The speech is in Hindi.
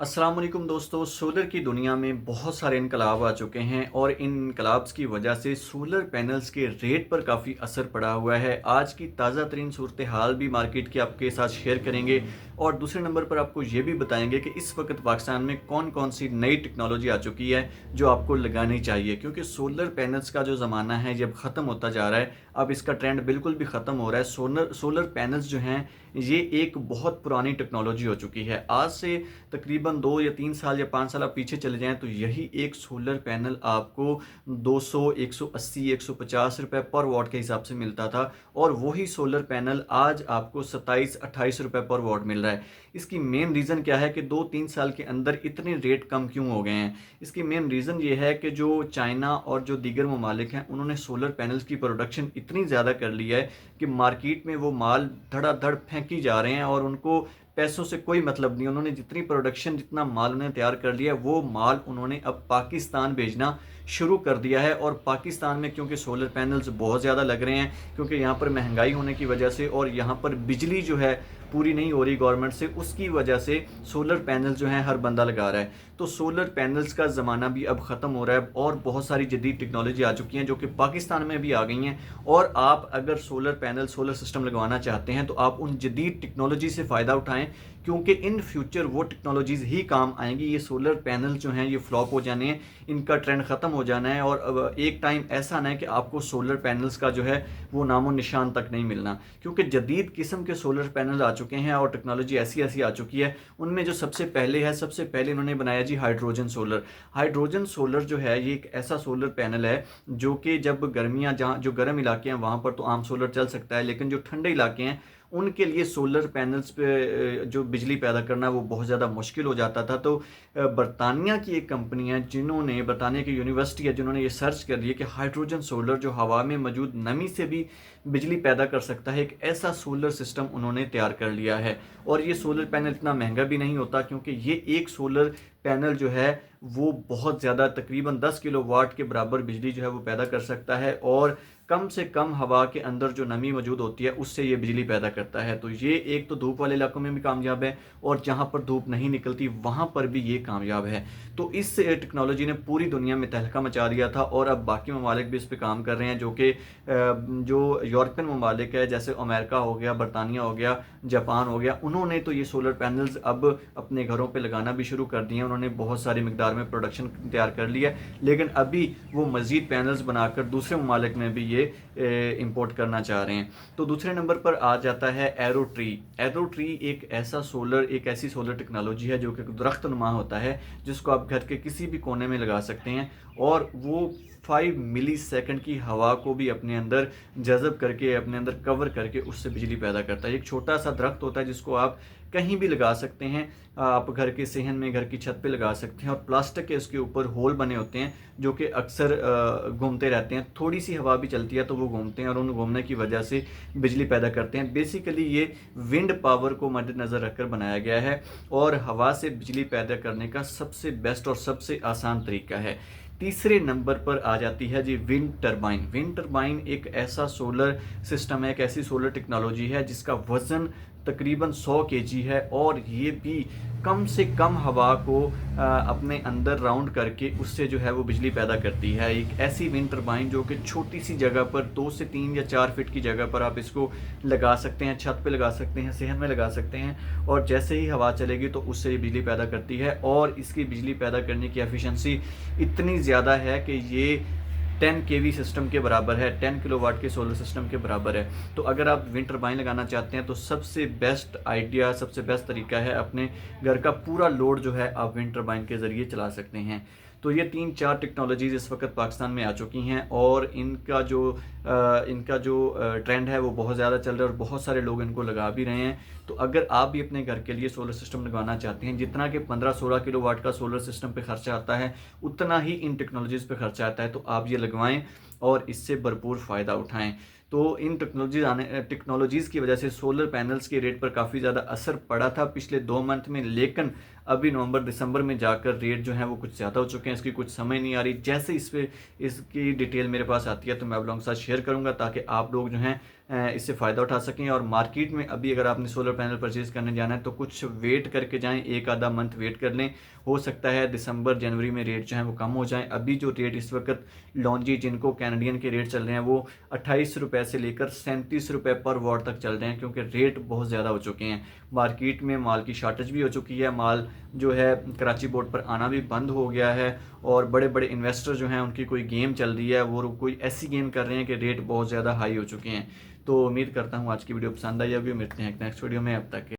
अस्सलाम वालेकुम दोस्तों। सोलर की दुनिया में बहुत सारे इनकलाब आ चुके हैं और इन इनकलाब्स की वजह से सोलर पैनल्स के रेट पर काफ़ी असर पड़ा हुआ है। आज की ताज़ा तरीन सूरत हाल भी मार्केट की आपके साथ शेयर करेंगे और दूसरे नंबर पर आपको ये भी बताएंगे कि इस वक्त पाकिस्तान में कौन कौन सी नई टेक्नोलॉजी आ चुकी है जो आपको लगानी चाहिए, क्योंकि सोलर पैनल्स का जो ज़माना है ये अब ख़त्म होता जा रहा है। अब इसका ट्रेंड बिल्कुल भी ख़त्म हो रहा है। सोलर पैनल्स जो हैं ये एक बहुत पुरानी टेक्नोलॉजी हो चुकी है। आज से तकरीबन 2 या 3 साल या 5 साल आप पीछे चले जाएं तो यही एक सोलर पैनल आपको 200, 180, 150 रुपए पर वॉट के हिसाब से मिलता था और वही सोलर पैनल आज आपको 27-28 रुपए पर वॉट मिल रहा है। इसकी मेन रीज़न क्या है कि 2-3 साल के अंदर इतने रेट कम क्यों हो गए हैं? इसकी मेन रीज़न ये है कि जो चाइना और जो दीगर ममालिक हैं उन्होंने सोलर पैनल्स की प्रोडक्शन इतनी ज़्यादा कर ली है कि मार्केट में वो माल धड़ाधड़ फेंकी जा रहे हैं और उनको पैसों से कोई मतलब नहीं। उन्होंने जितनी प्रोडक्शन, जितना माल उन्होंने तैयार कर लिया, वो माल उन्होंने अब पाकिस्तान भेजना शुरू कर दिया है। और पाकिस्तान में क्योंकि सोलर पैनल्स बहुत ज़्यादा लग रहे हैं, क्योंकि यहाँ पर महंगाई होने की वजह से और यहाँ पर बिजली जो है पूरी नहीं हो रही गवर्नमेंट से, उसकी वजह से सोलर पैनल जो हैं हर बंदा लगा रहा है। तो सोलर पैनल्स का ज़माना भी अब ख़त्म हो रहा है और बहुत सारी जदीद टेक्नोलॉजी आ चुकी हैं जो कि पाकिस्तान में भी आ गई हैं। और आप अगर सोलर पैनल, सोलर सिस्टम लगवाना चाहते हैं तो आप उन जदीद टेक्नोलॉजी से फ़ायदा उठाएं, क्योंकि इन फ्यूचर वो टेक्नोलॉजीज़ ही काम आएंगी। ये सोलर पैनल जो हैं ये फ्लॉप हो जाने हैं, इनका ट्रेंड ख़त्म हो जाना है और अब एक टाइम ऐसा आना है कि आपको सोलर पैनल्स का जो है वो नामो निशान तक नहीं मिलना, क्योंकि जदीद किस्म के सोलर पैनल आ चुके हैं और टेक्नोलॉजी ऐसी ऐसी आ चुकी है। उनमें जो सबसे पहले है, सबसे पहले इन्होंने बनाया जी हाइड्रोजन सोलर। हाइड्रोजन सोलर जो है ये एक ऐसा सोलर पैनल है जो कि जब गर्मियाँ, जहाँ जो गर्म इलाके हैं वहाँ पर तो आम सोलर चल सकता है, लेकिन जो ठंडे इलाके हैं उनके लिए सोलर पैनल्स पे जो बिजली पैदा करना वो बहुत ज़्यादा मुश्किल हो जाता था। तो बरतानिया की एक कंपनी है जिन्होंने, बरतानिया की यूनिवर्सिटी है जिन्होंने ये सर्च कर लिया कि हाइड्रोजन सोलर जो हवा में मौजूद नमी से भी बिजली पैदा कर सकता है, एक ऐसा सोलर सिस्टम उन्होंने तैयार कर लिया है। और ये सोलर पैनल इतना महंगा भी नहीं होता, क्योंकि ये एक सोलर पैनल जो है वो बहुत ज़्यादा, तकरीबन 10 किलोवाट के बराबर बिजली जो है वो पैदा कर सकता है और कम से कम हवा के अंदर जो नमी मौजूद होती है उससे ये बिजली पैदा करता है। तो ये एक तो धूप वाले इलाकों में भी कामयाब है और जहाँ पर धूप नहीं निकलती वहाँ पर भी ये कामयाब है। तो इस टेक्नोलॉजी ने पूरी दुनिया में तहलका मचा दिया था और अब बाकी ममालिक भी इस पर काम कर रहे हैं, जो कि जो यूरोपियन ममालिक है जैसे अमेरिका हो गया, बरतानिया हो गया, जापान हो गया, उन्होंने तो ये सोलर पैनल्स अब अपने घरों पर लगाना भी शुरू कर दिए हैं। उन्होंने बहुत सारी मिकदार में प्रोडक्शन तैयार कर लिया है, लेकिन अभी वो मज़ीद पैनल्स बनाकर दूसरे ममालिक में भी ये इंपोर्ट करना चाह रहे हैं। तो दूसरे नंबर पर आ जाता है एरो ट्री। एरो ट्री एक ऐसा सोलर, एक ऐसी सोलर टेक्नोलॉजी है जो कि दरख्त नुमा होता है, जिसको आप घर के किसी भी कोने में लगा सकते हैं और वो 5 मिली सेकंड की हवा को भी अपने अंदर जज़ब करके, अपने अंदर कवर करके उससे बिजली पैदा करता है। एक छोटा सा दरख्त होता है जिसको आप कहीं भी लगा सकते हैं, आप घर के सेहन में, घर की छत पे लगा सकते हैं और प्लास्टिक के उसके ऊपर होल बने होते हैं जो कि अक्सर घूमते रहते हैं। थोड़ी सी हवा भी चलती है तो वो घूमते हैं और उन घूमने की वजह से बिजली पैदा करते हैं। बेसिकली ये विंड पावर को मद्देनज़र रखकर बनाया गया है और हवा से बिजली पैदा करने का सबसे बेस्ट और सबसे आसान तरीका है। तीसरे नंबर पर आ जाती है जी विंड टरबाइन। विंड टरबाइन एक ऐसा सोलर सिस्टम है, एक ऐसी सोलर टेक्नोलॉजी है जिसका वज़न तकरीबन 100 केजी है और ये भी कम से कम हवा को अपने अंदर राउंड करके उससे जो है वो बिजली पैदा करती है। एक ऐसी विंड टरबाइन जो कि छोटी सी जगह पर 2 से 3 या 4 फीट की जगह पर आप इसको लगा सकते हैं, छत पे लगा सकते हैं, सेहन में लगा सकते हैं और जैसे ही हवा चलेगी तो उससे ये बिजली पैदा करती है। और इसकी बिजली पैदा करने की एफिशिएंसी इतनी ज़्यादा है कि ये 10 केवी सिस्टम के बराबर है, 10 किलोवाट के सोलर सिस्टम के बराबर है। तो अगर आप विंड टरबाइन लगाना चाहते हैं तो सबसे बेस्ट आइडिया, सबसे बेस्ट तरीका है, अपने घर का पूरा लोड जो है आप विंड टरबाइन के ज़रिए चला सकते हैं। तो ये 3-4 टेक्नोलॉजीज़ इस वक्त पाकिस्तान में आ चुकी हैं और इनका जो ट्रेंड है वो बहुत ज़्यादा चल रहा है और बहुत सारे लोग इनको लगा भी रहे हैं। तो अगर आप भी अपने घर के लिए सोलर सिस्टम लगवाना चाहते हैं, जितना कि 15-16 किलोवाट का सोलर सिस्टम पे खर्चा आता है उतना ही इन टेक्नोलॉजीज़ पे खर्चा आता है, तो आप ये लगवाएं और इससे भरपूर फ़ायदा उठाएं। तो इन टेक्नोलॉजीज़ की वजह से सोलर पैनल्स के रेट पर काफ़ी ज़्यादा असर पड़ा था पिछले 2 मंथ में, लेकिन अभी नवंबर दिसंबर में जाकर रेट जो है वो कुछ ज़्यादा हो चुके हैं, इसकी कुछ समझ नहीं आ रही। जैसे इस पे इसकी डिटेल मेरे पास आती है तो मैं आप लोगों के साथ शेयर करूँगा, ताकि आप लोग जो हैं इससे फ़ायदा उठा सकें। और मार्केट में अभी अगर आपने सोलर पैनल परचेज़ करने जाना है तो कुछ वेट करके जाएँ, एक आधा मंथ वेट कर लें। हो सकता है दिसंबर जनवरी में रेट जो है वो कम हो जाएँ। अभी जो रेट इस वक्त लॉन्जी जिनको कैनेडियन के रेट चल रहे हैं वो 28 रुपये से लेकर 37 रुपये पर वॉट तक चल रहे हैं, क्योंकि रेट बहुत ज़्यादा हो चुके हैं। मार्केट में माल की शार्टेज भी हो चुकी है, माल जो है कराची पोर्ट पर आना भी बंद हो गया है, और बड़े बड़े इन्वेस्टर जो हैं उनकी कोई गेम चल रही है, वो कोई ऐसी गेम कर रहे हैं कि रेट बहुत ज़्यादा हाई हो चुके हैं। तो उम्मीद करता हूँ आज की वीडियो पसंद आई होगी। मिलते हैं एक नेक्स्ट वीडियो में, अब तक के